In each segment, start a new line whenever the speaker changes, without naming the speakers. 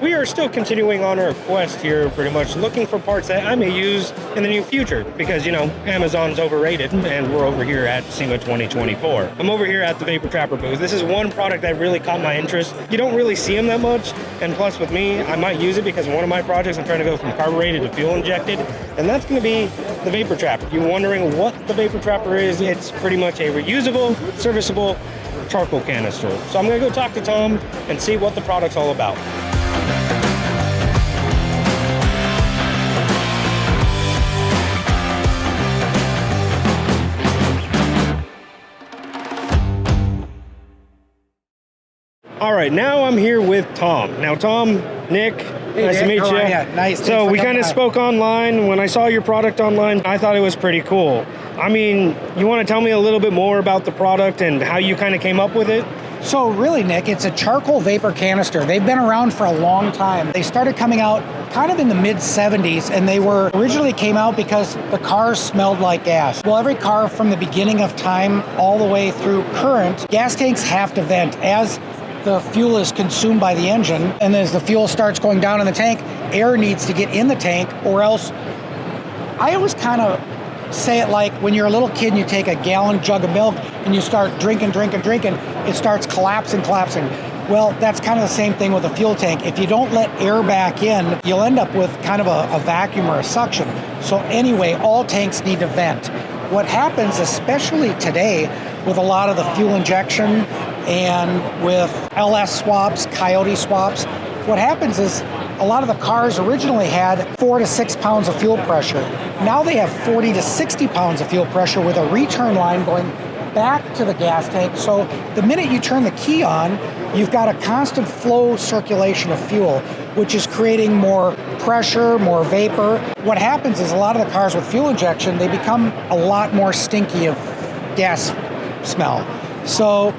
we are still continuing on our quest here, pretty much looking for parts that I may use in the near future because, you know, Amazon's overrated and we're over here at SEMA 2024. I'm over here at the Vapor Trapper booth. This is one product that really caught my interest. You don't really see them that much, and plus with me, I might use it because in one of my projects I'm trying to go from carbureted to fuel injected, and that's going to be the Vapor Trapper. You're wondering what the Vapor Trapper is? It's pretty much a reusable, serviceable charcoal canister. So I'm going to go talk to Tom and see what the product's all about. All right, now I'm here with Tom. Now, Tom, Nick,
hey,
nice
Nick,
to meet you.
Nice.
So we kind of spoke online. When I saw your product online, I thought it was pretty cool. I mean, you want to tell me a little bit more about the product and how you kind of came up with it?
So really, Nick, it's a charcoal vapor canister. They've been around for a long time. They started coming out kind of in the mid-70s, and they were originally came out because the cars smelled like gas. Well, every car from the beginning of time all the way through current, gas tanks have to vent as the fuel is consumed by the engine, and as the fuel starts going down in the tank, air needs to get in the tank, or else, I always kind of say it like when you're a little kid and you take a gallon jug of milk and you start drinking, it starts collapsing. Well, that's kind of the same thing with a fuel tank. If you don't let air back in, you'll end up with kind of a vacuum or a suction. So anyway, all tanks need to vent. What happens, especially today, with a lot of the fuel injection and with LS swaps, Coyote swaps, what happens is a lot of the cars originally had 4 to 6 pounds of fuel pressure. Now they have 40 to 60 pounds of fuel pressure with a return line going back to the gas tank. So the minute you turn the key on, you've got a constant flow circulation of fuel, which is creating more pressure, more vapor. What happens is a lot of the cars with fuel injection, they become a lot more stinky of gas smell. So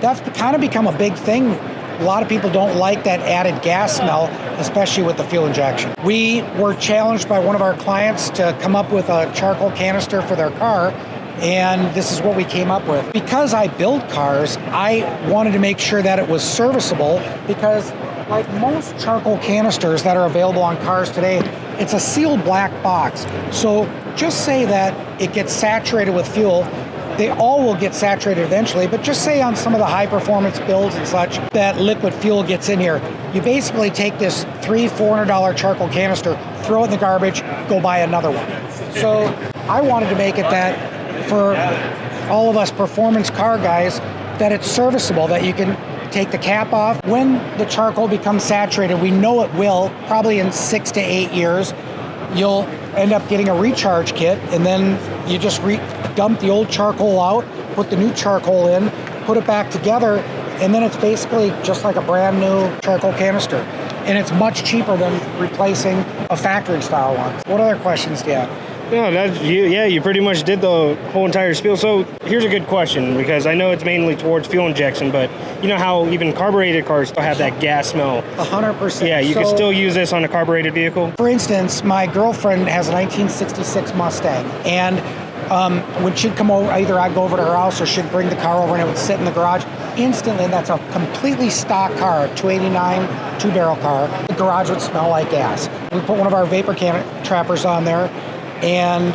that's kind of become a big thing. A lot of people don't like that added gas smell, especially with the fuel injection. We were challenged by one of our clients to come up with a charcoal canister for their car, and this is what we came up with. Because I build cars, I wanted to make sure that it was serviceable, because like most charcoal canisters that are available on cars today, it's a sealed black box. So just say that it gets saturated with fuel. They all will get saturated eventually, but just say on some of the high performance builds and such that liquid fuel gets in here. You basically take this $300-$400 charcoal canister, throw it in the garbage, go buy another one. So I wanted to make it that for all of us performance car guys, that it's serviceable, that you can take the cap off. When the charcoal becomes saturated, we know it will, probably in 6 to 8 years, you'll end up getting a recharge kit, and then you just dump the old charcoal out, put the new charcoal in, put it back together, and then it's basically just like a brand new charcoal canister. And it's much cheaper than replacing a factory style one. What other questions do you have?
No, you pretty much did the whole entire spiel. So here's a good question, because I know it's mainly towards fuel injection, but you know how even carbureted cars still have that gas smell?
100%.
Yeah, you can still use this on a carbureted vehicle?
For instance, my girlfriend has a 1966 Mustang, and when she'd come over, either I'd go over to her house or she'd bring the car over and it would sit in the garage. Instantly, that's a completely stock car, a 289 two-barrel car. The garage would smell like gas. We put one of our vapor trappers on there, and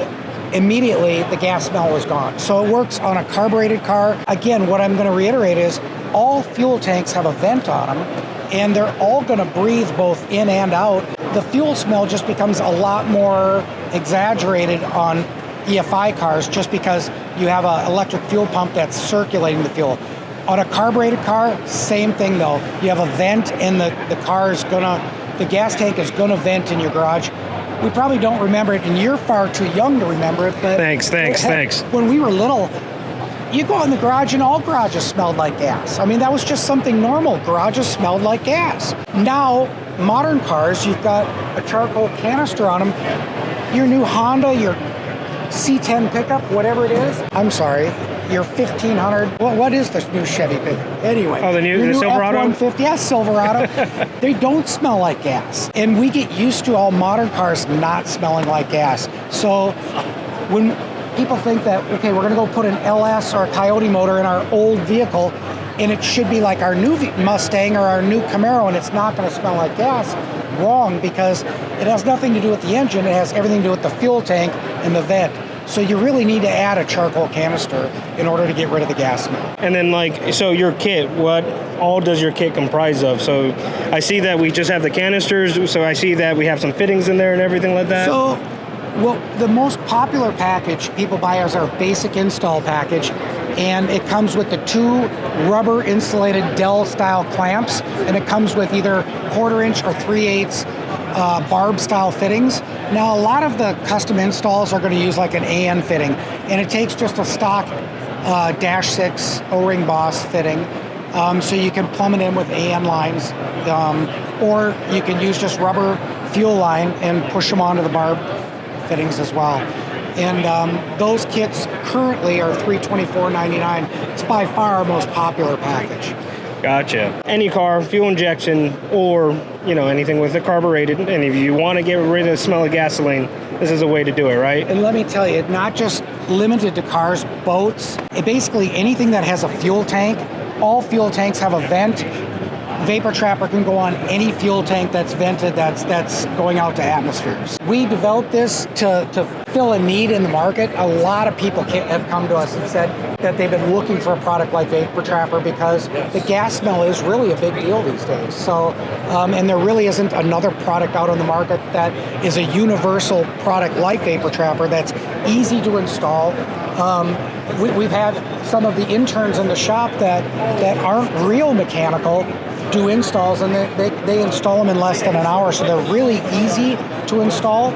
immediately the gas smell was gone. So it works on a carbureted car. Again, what I'm going to reiterate is all fuel tanks have a vent on them, and they're all going to breathe both in and out. The fuel smell just becomes a lot more exaggerated on EFI cars just because you have an electric fuel pump that's circulating the fuel. On a carbureted car, same thing though. You have a vent, and the gas tank is gonna vent in your garage. We probably don't remember it, and you're far too young to remember it, but
Thanks.
When we were little, you go in the garage and all garages smelled like gas. I mean, that was just something normal. Garages smelled like gas. Now, modern cars, you've got a charcoal canister on them. Your new Honda, your C10 pickup, whatever it is. I'm sorry, your 1500. What is this new Chevy pickup? Anyway.
Oh, the new Silverado?
F-150, yeah, Silverado. They don't smell like gas. And we get used to all modern cars not smelling like gas. So when people think that, okay, we're going to go put an LS or a Coyote motor in our old vehicle, and it should be like our new Mustang or our new Camaro, and it's not going to smell like gas. Wrong, because it has nothing to do with the engine. It has everything to do with the fuel tank and the vent. So you really need to add a charcoal canister in order to get rid of the gas smell.
And then, like, so your kit, what all does your kit comprise of? So I see that we just have the canisters, so I see that we have some fittings in there and everything like that.
So, well, the most popular package people buy is our basic install package, and it comes with the 2 rubber insulated Dell style clamps, and it comes with either 1/4 inch or 3/8 barb style fittings. Now, a lot of the custom installs are going to use like an AN fitting, and it takes just a stock Dash 6 O-ring Boss fitting. So you can plumb it in with AN lines, or you can use just rubber fuel line and push them onto the barb fittings as well. And those kits currently are $324.99. It's by far our most popular package.
Gotcha. Any car, fuel injection, or anything with it carbureted, and if you want to get rid of the smell of gasoline, this is a way to do it, right?
And let me tell you, not just limited to cars, boats, basically anything that has a fuel tank. All fuel tanks have a vent. Vapor Trapper can go on any fuel tank that's vented that's going out to atmospheres. We developed this to fill a need in the market. A lot of people have come to us and said that they've been looking for a product like Vapor Trapper because the gas smell is really a big deal these days. So, and there really isn't another product out on the market that is a universal product like Vapor Trapper that's easy to install. We've had some of the interns in the shop that aren't real mechanical do installs, and they install them in less than an hour, so they're really easy to install.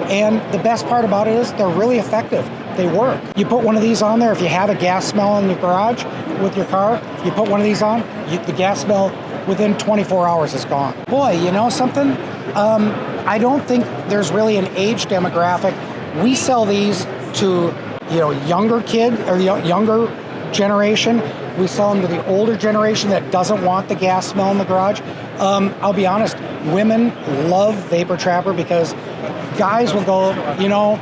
And the best part about it is they're really effective. They work. You put one of these on there, if you have a gas smell in your garage with your car, you put one of these on, the gas smell within 24 hours is gone. Boy, you know something? I don't think there's really an age demographic. We sell these to younger kid or younger generation. We sell them to the older generation that doesn't want the gas smell in the garage. I'll be honest, women love Vapor Trapper because guys will go,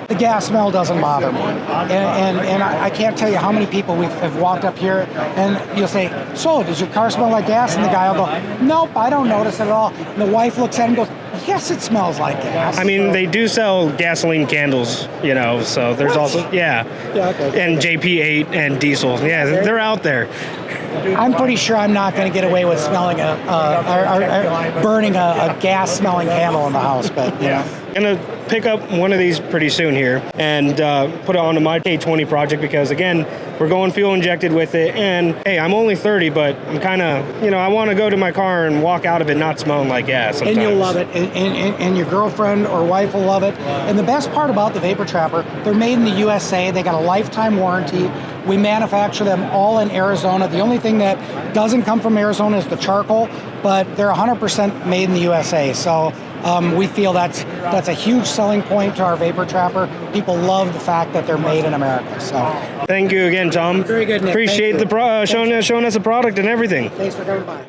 the gas smell doesn't bother me. And I can't tell you how many people have walked up here and you'll say, so does your car smell like gas? And the guy will go, nope, I don't notice it at all. And the wife looks at him and goes, yes, it smells like gas.
I mean, they do sell gasoline candles, so there's
What?
also, yeah,
okay.
and JP8 and diesel. Yeah, they're out there.
I'm pretty sure I'm not going to get away with smelling or burning a gas-smelling candle in the house, but
I'm going to pick up one of these pretty soon here and put it onto my K20 project because, again, we're going fuel injected with it. And, hey, I'm only 30, but I'm kind of, I want to go to my car and walk out of it not smelling like gas sometimes.
And you'll love it, and your girlfriend or wife will love it. And the best part about the Vapor Trapper, they're made in the USA. They got a lifetime warranty. We manufacture them all in Arizona. The only thing that doesn't come from Arizona is the charcoal, but they're 100% made in the USA. So we feel that's a huge selling point to our Vapor Trapper. People love the fact that they're made in America. So
thank you again, Tom.
Very good, Nick.
Appreciate
Thank you.
showing us the product and everything.
Thanks for coming by.